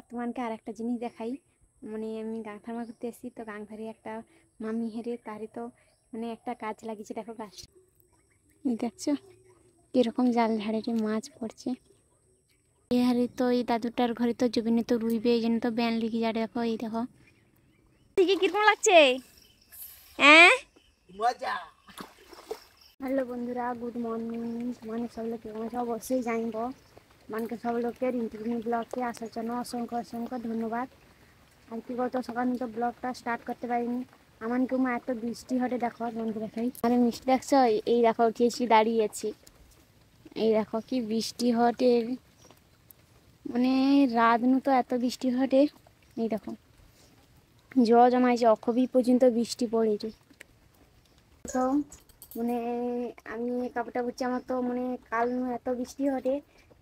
আর তোমাকে আর একটা জিনিস দেখাই, মানে আমি গাংথার ঘুরতে এসেছি, তো গাংধারে একটা মামি হেরে তারই তো মানে একটা গাছ লাগিয়েছে, দেখো গাছটা দেখছো কীরকম জাল ঝাড়ে মাছ পড়ছে। এই হারে তো এই দাদুটার ঘরে তো জবিনে তো রুইবে, এই জন্য তো ব্যান লিখে যা, দেখো এই দেখো ঠিক কিরকম লাগছে। হ্যাঁ হ্যালো বন্ধুরা, গুড মর্নিং। মানে সব লোক কেমন আছে অবশ্যই জানব। মানে সব লোকের ইন্টারভিউ ব্লগে আসার জন্য অসংখ্য অসংখ্য ধন্যবাদ। আর কি গত সকাল তো ব্লগটা স্টার্ট করতে পারিনি, আমার কেউ এত বৃষ্টি হটে, দেখো বন্ধু দেখাই মানে মিষ্টি দেখছো, এই দেখো উঠিয়েছি দাঁড়িয়েছি, এই দেখো কি বৃষ্টি হটে, মানে রাত নু তো এত বৃষ্টি হটে, এই দেখো জল জমাইছে, অখবি পর্যন্ত বৃষ্টি পড়েছে। তো মানে আমি কাপড়টা বুঝছি, আমার তো মানে কাল এত বৃষ্টি হটে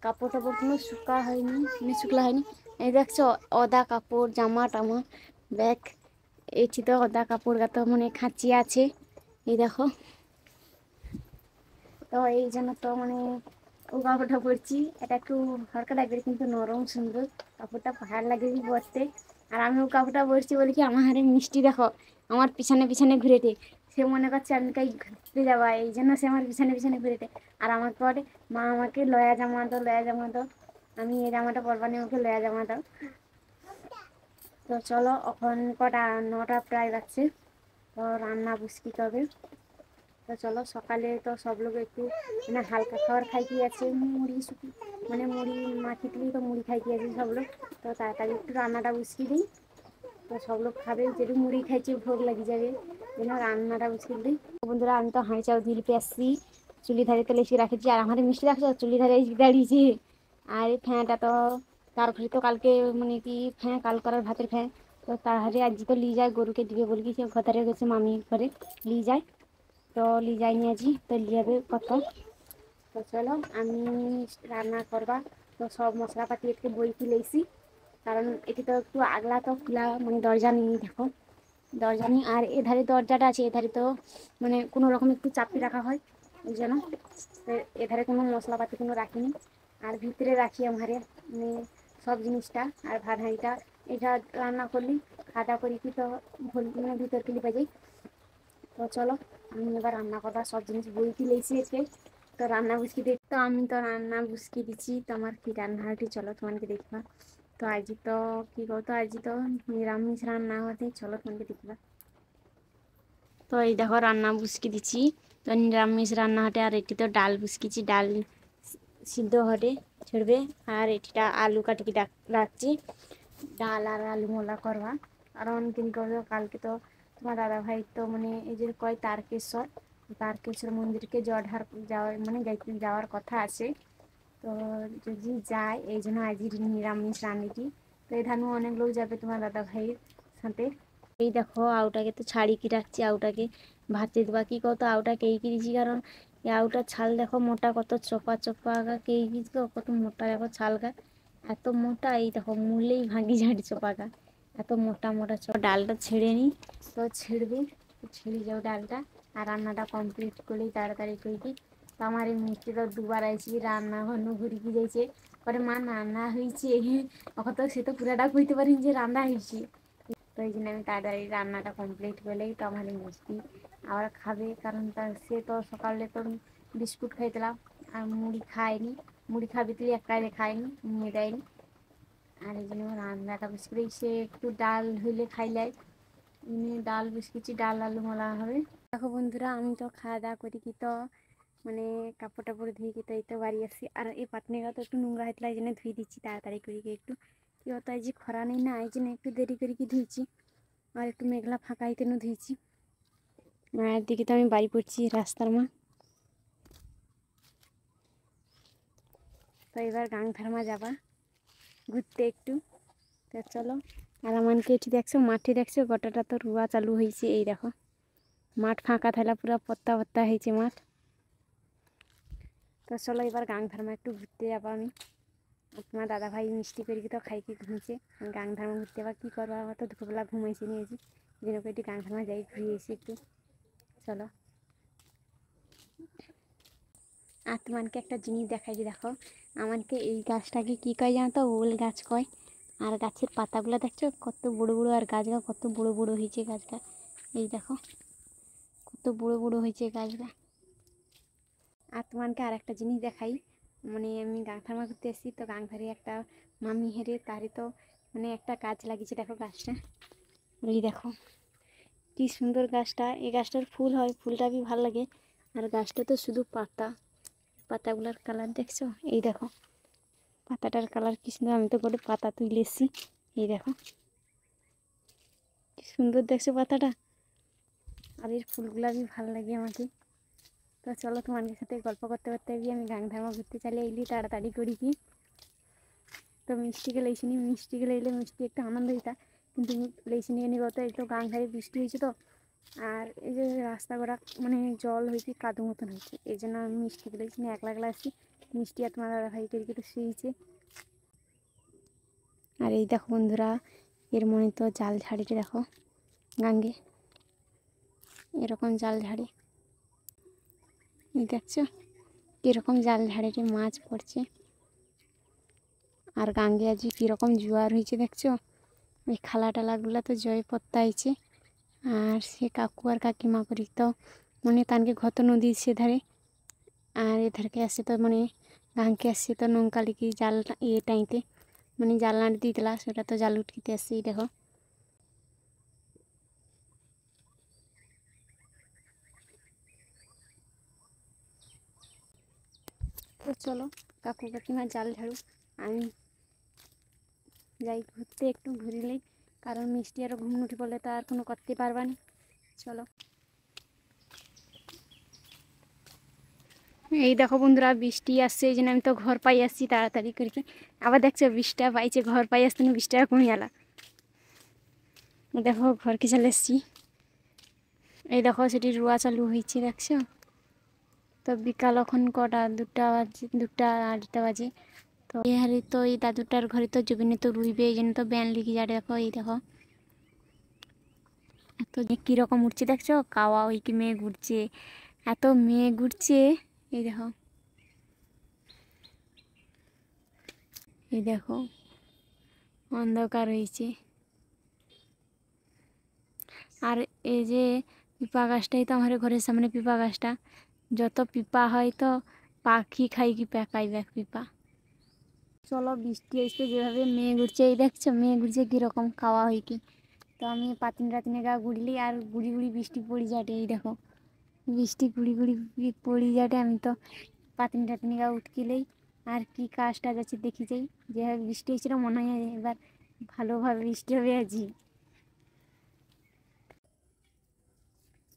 কাপড় টাপড় কোনো শুকা হয়নি, মানে শুকলা হয়নি। এই দেখছো ওদা কাপড় জামা টামা ব্যাগ, এইটি তো ওদা কাপড় গাত মানে খাঁচি আছে, এই দেখো। তো এই জন্য তো মানে ও কাপড়টা পরছি, এটা একটু হালকা লাগবে কিন্তু নরম সুন্দর কাপড়টা, ভালো লাগে পরতে। আর আমি ও কাপড়টা পরছি বলি কি আমার হারে মিষ্টি দেখো আমার পিছনে পিছনে ঘুরেটে, সে মনে করছে আমি কাই ঘুরতে যাবা, এই জন্য সে আমার পিছনে পিছনে ঘুরেটে। আর আমার পরে মা আমাকে লয়া জামা দাও লয়া জামা দাও, আমি এই জামাটা পরবা নিয়ে ওকে লয়া জামা দাও। তো চলো এখন কটা 9টা প্রায় লাগছে, তো রান্না বসিয়ে হবে। তো চলো সকালে তো সব লোক একটু মানে হালকা খাবার খাই কি আছে, মুড়ি মানে মুড়ি মাখিয়ে তো মুড়ি খাই কি আছে সব লোক। তো তাড়াতাড়ি একটু রান্নাটা বসিয়ে দিই, তো সব লোক খাবে, যেটু মুড়ি খাইছি ভোগ লাগি যাবে, যেন রান্নাটা বসিয়ে দিই। বন্ধুরা আমি তো হাঁড়ি চাল দিল পেয়েছি, চুলি ধারে তো লেসে রাখেছি, আর আমার মিষ্টি রাখছো চুলি ধারে দাঁড়িয়েছি। আর এই ফ্যানটা তো তার ঘরে তো কালকে মানে কি ফ্যাঁ কাল করার ভাতের ফ্যাঁ, তো তার হারে আজ তো লিয়ে যায় গরুকে দিবে বলি কি, সে ঘরে গেছে মামি ঘরে লিয়ে যায়, তো লি যাইনি আজি তো লিয়াবে কত। তো চলো আমি রান্না করবা, তো সব মশলাপাতি একটু বই তুলেছি, কারণ এটি তো একটু আগলা তো খোলা মানে দরজা নেই, দেখো দরজা নেই। আর এধারে দরজাটা আছে, এধারে তো মানে কোনো রকম একটু চাপি রাখা হয় ওই জন্য, এধারে কোনো মশলাপাতি কোনো রাখিনি। আর ভিতরে রাখি আমারে মানে সব জিনিসটা, আর ভাত হাঁড়িটা এটা রান্না করলি খাওয়া করি কি তো মানে ভিতর কিলি পাই যাই। তো চলো আমি এবার রান্না করা সব জিনিস বইতে লেগেছি আজকে, তো রান্না বুঝকি দিই, তো আমি তো রান্না বুঝকি দিচ্ছি, তো আমার কি রান্নাটি চলো তোমাকে দেখবা। তো আজ তো কি করতো, আজ তো নিরামিষ রান্না হতে, চলো তোমাকে দেখবা। তো এই দেখো রান্না বুঝকি দিচ্ছি, তো নিরামিষ রান্না হটে, আর এটি তো ডাল বুঝকিছি, ডাল সিদ্ধ হটে ছেড়বে, আর এটিটা আলু কাটিকি রাখছি, ডাল আর আলু মোলা করবা। কারণ কিন্তু কালকে তো তোমার দাদা ভাই তো মানে এই যে কয় তারকেশ্বর, তারকেশ্বর মন্দিরকে জলঢার যাওয়ার মানে যাওয়ার কথা আছে, তো যদি যায় এই জন্য আজ নিরামিষ রান্নাটি। তো এই ধানু অনেক লোক যাবে তোমার দাদা ভাইয়ের সাথে। এই দেখো আউটাকে তো ছাড়ি কি রাখছি, আউটাকে ভাতে দেবা কি কত আউটাকে এই কি দিছি, কারণ এই আউটার ছাল দেখো মোটা কত চোপা চোপা গা কে কত মোটা, দেখো ছাল গা এত মোটা, এই দেখো মূলেই ভাঙি ঝাড়ি চোপা গা এত মোটা মোটা চোপা। ডালটা ছেড়ে নিই, তো ছিঁড়বি ছিঁড়ে যাও ডালটা, আর রান্নাটা কমপ্লিট করলেই তাড়াতাড়ি করে দিই। তো আমার এই মিষ্টি তো দুবার আইসি রান্না ঘন্নু ঘুরি কি যাইছে, পরে মা রান্না হয়েছে এখন তো সে তো পুরাটা কইতে পারি যে রান্না হয়েছে। তো এই জন্য আমি তাড়াতাড়ি রান্নাটা কমপ্লিট করলেই তো আমার মিষ্টি আবার খাবে, কারণ তার সে তো সকালে তো বিস্কুট খাইতেলাম আর মুড়ি খায়নি, মুড়ি খাবি তুই একাই খায়নি নিয়ে দেয়নি, আর এই জন্য রান্নাটা বেশি করে সে একটু ডাল হইলে খাইলাই, ডাল বিস্কিচি ডাল আলু মালা হবে। দেখো বন্ধুরা আমি তো খাওয়া দাওয়া করি কি তো মানে কাপড় টাপড় ধুয়ে কি তো এই তো বাড়ি আসি, আর এই পাটনিটা তো একটু নোংরা হয়েছিল এই জন্য ধুয়ে দিচ্ছি তাড়াতাড়ি করি একটু, কি হতো এই যে খরা নেই না এই জন্য একটু দেরি করে কি ধুইছি, আর একটু মেঘলা ফাঁকা হইতে ধুইছি। আর দিকে তো আমি বাড়ি পড়ছি রাস্তার মা, তো এবার গাংধার মা যাবা ঘুরতে একটু, তো চলো। আর আমাকে এটি দেখছো মাঠে দেখছো গোটাটা তো রুয়া চালু হয়েছে, এই দেখো মাঠ ফাঁকা থাকলে পুরো পত্তা পত্তা হয়েছে মাঠ। তো চলো এবার গাংধার মা একটু ঘুরতে যাবো আমি, তোমার দাদা ভাই মিষ্টি করি তো খাই কি ঘুমিয়েছে, গাংধার মা ঘুরতে যাবা কী করবো, আমার তো দুপুরবেলা ঘুমাইছি নিয়েছি, যেন একটু গাংধার মা যাই ঘুরিয়ে এসে একটু, চলো। আর তোমাকে একটা জিনিস দেখাই যে দেখো আমাকে এই গাছটাকে কী কয় জানো তো, ওল গাছ কয়। আর গাছের পাতাগুলো দেখছো কত বড় বড়, আর গাছগা কত বড় বড় হয়েছে গাছগা। এই দেখো কত বড় বড় হয়েছে গাছগা। আর তোমাকে আর একটা জিনিস দেখাই, মানে আমি গাংথারমা ঘুরতে এসেছি তো গাংধারে একটা মামি হেরে তারে তো মানে একটা গাছ লাগিয়েছে, দেখো গাছটা, এই দেখো কি সুন্দর গাছটা। এই গাছটার ফুল হয়, ফুলটা भी ভালো লাগে। আর গাছটা তো শুধু পাতা, পাতাগুলোর কালার দেখছো, এই দেখো পাতাটার কালার কি সুন্দর। আমি তো গোটে পাতা তুলে এসেছি, এই দেখো কি সুন্দর দেখছো পাতাটা। আর এর ফুলগুলা भी ভালো লাগে আমাকে। তো চলো তোমাদের সাথে গল্প করতে করতে আমি গাংধারমা ঘুরতে চলে এলি তাড়াতাড়ি করি কি। তো মিষ্টিকে লেইছিনি, মিষ্টিকে লেইলে মিষ্টি একটু আনন্দ হইতা, কিন্তু লেইছিনি এনে গত এই তো গাংধারে বৃষ্টি হয়েছে তো, আর এই যে রাস্তা ঘোড়া মানে জল হয়েছে কাদু মতন হয়েছে, এই জন্য আমি মিষ্টিকে লেইছিনি একলা একলা আসছি। মিষ্টি আর তোমার দাদা ভাই কেটে শুয়েছে। আর এই দেখো বন্ধুরা এর মনে তো জাল ঝাড়িটা দেখো গাঙ্গে এরকম জাল ঝাড়ি, এই দেখছো কীরকম জাল ঝাড়িতে মাছ পড়ছে। আর গাঙ্গে আজ কীরকম জোয়ার হয়েছে দেখছো, ওই খালা টালাগুলো তো জয় পত্তা হয়েছে। আর সে কাকু আর কাকিমা করি তো মানে তানকে ঘত নদীর সে ধারে, আর এধারকে আসছে তো মানে গাঙ্গে আসছে তো নৌকা লিখি জাল ইয়ে টাইতে মানে জাল নাড়ি দিতলা, সেটা তো জাল উঠকিতে আসছে। এই দেখো তো চলো কাকু কাকিমা জাল ঝাড়ু, আমি যাই ঘুরতে একটু ঘুরিলেই, কারণ মিষ্টি আরও ঘুম উঠে পড়লে তো আর কোনো করতে পারবা না। চলো এই দেখো বন্ধুরা বৃষ্টি আসছে, এই জন্য আমি তো ঘর পাই আসছি তাড়াতাড়ি করে। আবার দেখছো বৃষ্টিটা পাইছে, ঘর পাই আসতে না বৃষ্টিটা কমে গেল। দেখো ঘরকে চলে এসছি, এই দেখো সেটি রোয়া চালু হয়েছে দেখছো। তো বিকাল এখন কটা 2টা বাজে, 2টা 2:30 বাজে। তো এই হারে তো এই দাদুটার ঘরে তো জবিনে তো রুইবে, এই জন্য তো ব্যান লিখে যা দেখো। এই দেখো এত কীরকম উঠছে দেখছো, কাওয়া ওই কি মেঘ উঠছে, এত মেঘ উঠছে। এই দেখো এই দেখো অন্ধকার হয়েছে। আর এই যে পিপা গাছটাই তো আমার ঘরের সামনে, পিপা গাছটা যত পিপা হয় তো পাখি খাই কি পেকাইবে পিপা। চলো বৃষ্টি আসতে যেভাবে মেঘ উঠছে, এই দেখছো মেঘ উঠছে কীরকম কাওয়া হয় কি। তো আমি পাতিন রাতিনে গা গুড়লি আর গুড়ি গুড়ি বৃষ্টি পড়ি যাটে, এই দেখো বৃষ্টি গুড়ি গুড়ি পড়ি যাটে। আমি তো পাতিন টাতিনে গা উঠকিলেই আর কি কাজটা যাচ্ছে দেখি যাই, যেভাবে বৃষ্টি হয়েছিল মনে হয় এবার ভালোভাবে বৃষ্টি হবে আজই।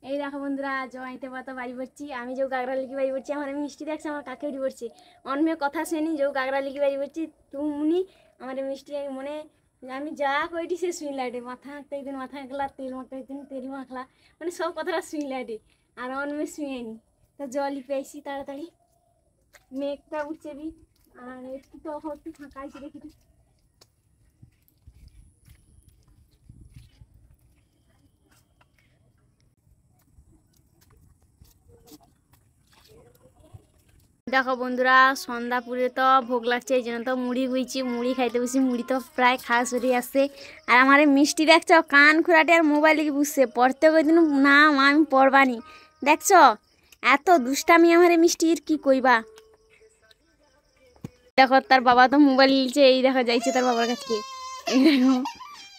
এই দেখো বন্ধুরা জমাইতে পাতা বাড়ি পড়ছি, আমি যে গাগরা লিখি বাড়ি পড়ছি, আমার মিষ্টি দেখছে আমার কাকে বাড়ি পড়ছে অন্য কথা শুনি যে গাগরা লিখি বাড়ি পড়ছি তুমি আমার মিষ্টি মনে আমি যা কইটি সে শুনলাটে, মাথা হাঁকতে একদিন মাথা হাঁকলা, তেল মাখতে একদিন তেল মাখলা, মানে সব কথাটা শুনলাটে আর অন্য শুয়েনি। তো জলই পেয়েছি তাড়াতাড়ি, মেঘটা উঠছে বি আর একটু তো একটু ফাঁকা আছে দেখি। দেখো বন্ধুরা সন্ধ্যাপুরে তো ভোগ লাগছে, এই জন্য তো মুড়ি গুইছি, মুড়ি খাইতে বসি, মুড়ি তো প্রায় খাওয়া সরে আসছে। আর আমার মিষ্টি দেখছো কান খুঁড়াটে আর মোবাইল লিখে বুঝছে, পড়তে কইদিন না মা আমি পড়বানি, দেখছো এত দুষ্টামি আমার মিষ্টির কি কইবা। দেখো তার বাবা তো মোবাইল নিয়েছে, এই দেখো যাইছে তার বাবার কাছে, এই দেখো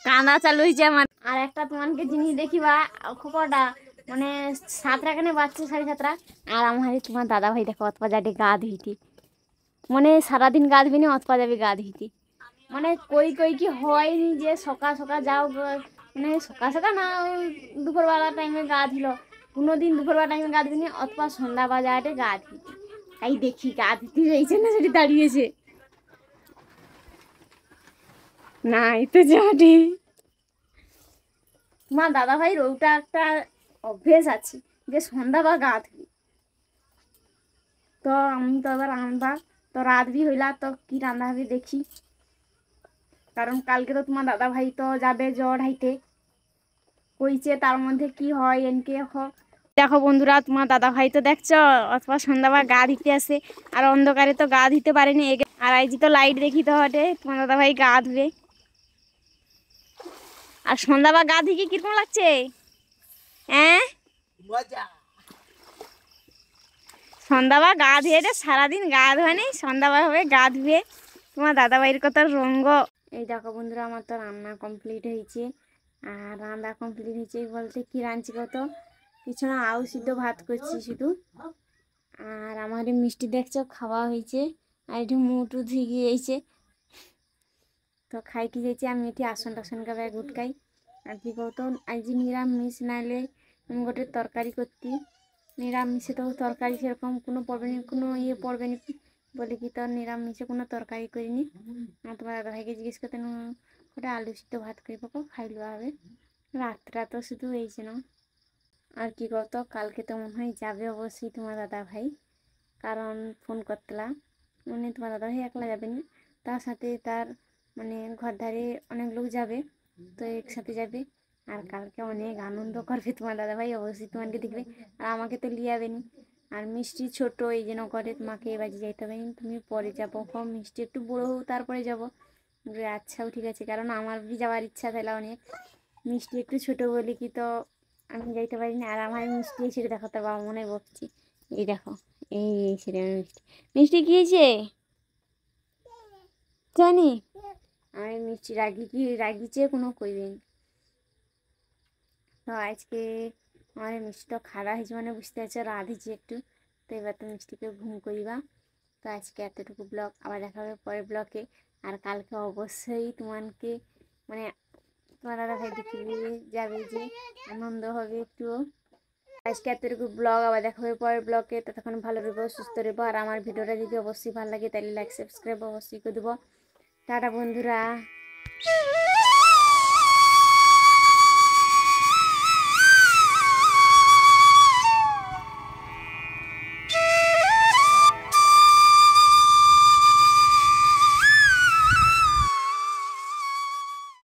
কাঁদা চালু হয়েছে আমার। আর একটা তোমাকে জিনিস দেখিবা খোকটা মানে 7টা কেনে বাচ্চা 7:30, আর আমার তোমার দাদা ভাই দেখো অতপা যাটে গা ধুইতে, মানে সারাদিন গা ধুবি না অতপা যাবে গা ধুইতে, মানে কই কই কি হয়নি যে সকাল সকাল যাও মানে সকাল সকাল না দুপুরবেলা টাইমে গা ধুলো, কোনোদিন দুপুরবেলা টাইমে গা ধুবি না অতপা সন্ধ্যা বাজারে গা ধুইতে। তাই দেখি গা ধুতে যাইছে না সেটি দাঁড়িয়েছে না এই তো যাটে। তোমার দাদা ভাইয়ের ওটা একটা অভ্যেস আছে যে সন্ধ্যা বা গা ধুবি। তো আমি তো এবার রান্না তো রাত বি হইলা তো কি রান্না হবে দেখি, কারণ কালকে তো তোমার দাদা ভাই তো যাবে জ্বর হাইতে কইছে, তার মধ্যে কি হয় এনকে দেখো বন্ধুরা তোমার দাদা ভাই তো দেখছো অথবা সন্ধ্যাবার গা ধুতে আসে, আর অন্ধকারে তো গা ধুতে পারেনি। আর এই যে তো লাইট দেখি তো হটে তোমার দাদা ভাই গা ধুবে, আর সন্ধ্যা বা গা থেকে কিরকম লাগছে? হ্যাঁ, সন্ধ্যা বা গা ধুয়ে রে, সারাদিন গা ধোয়া নেই, সন্ধ্যা বা হবে গা ধুয়ে তোমার দাদাবাড়ির কথা রঙ্গ। এই দেখো বন্ধুরা, আমার তো রান্না কমপ্লিট হয়েছে। আর রান্না কমপ্লিট হয়েছে বলতে কি রাঁধছি কত কিছু না, আউ সিদ্ধ ভাত করছি শুধু। আর আমার এই মিষ্টি দেখছো খাওয়া হয়েছে, আর একটু মুটু ধুয়ে গিয়েছে। তো খাই কি যাইছি আমি এটি আসন টাসন গায়ে গুটকাই। আর কি কতো আজ নিরামিষ নাইলে গোটে তরকারি করতি, নিরামিষে তো তরকারি সেরকম কোনো পড়বে না, কোনো ইয়ে পড়বে না বলে কি তোর নিরামিষে কোনো তরকারি করিনি। আর তোমার দাদা ভাইকে জিজ্ঞেস করতে ওটা আলু সিদ্ধ ভাত করে পাবো খাইলো হবে। রাতটা তো শুধু এই যেন। আর কি কত কালকে তো মনে হয় যাবে অবশ্যই তোমার দাদা ভাই, কারণ ফোন করতলা মানে তোমার দাদা ভাই একলা যাবে না, তার সাথে তার মানে ঘরধারে অনেক লোক যাবে, তো একসাথে যাবে। আর কালকে অনেক আনন্দ করবে তোমার দাদা ভাই, অবশ্যই তোমাকে দেখবে। আর আমাকে তো লিয়ে যাবে নি। আর মিষ্টি ছোট এই যেন করে, তোমাকে এ বাজে যাইতে হবে না, তুমি পরে যাবো, কম মিষ্টি একটু বড়ো হোক তারপরে যাবো। আচ্ছাও ঠিক আছে, কারণ আমার বি যাওয়ার ইচ্ছা তাহলে অনেক। মিষ্টি একটু ছোট বলে কি তো আমি যাইতে পারি না। আর আমার মিষ্টি সেটা দেখো তার বাবা মনে বকছি, এই দেখো এই সেটা মিষ্টি। মিষ্টি কি হয়েছে জানি আমি, মিষ্টি রাগি কি রাগিছে কোনো কইবেন। তো আজকে আমার মিষ্টিটা খারাপ হয়েছে মানে বুঝতে পারছো, রাঁধেছি একটু। তো এবার তো মিষ্টিকে ঘুম করিবা। তো আজকে এতটুকু ব্লগ, আবার দেখা হবে পরের ব্লগে। আর কালকে অবশ্যই তোমাকে মানে তোমার দাদা ভাই দেখে যাবে, যে আনন্দ হবে একটু। আজকে এতটুকু ব্লগ, আবার দেখা হবে পরের ব্লগে। ততক্ষণ ভালো রেবো, সুস্থ রেবো। আর আমার ভিডিওটা যদি অবশ্যই ভালো লাগে তাহলে লাইক সাবস্ক্রাইব অবশ্যই করে দেবো। টাটা বন্ধুরা।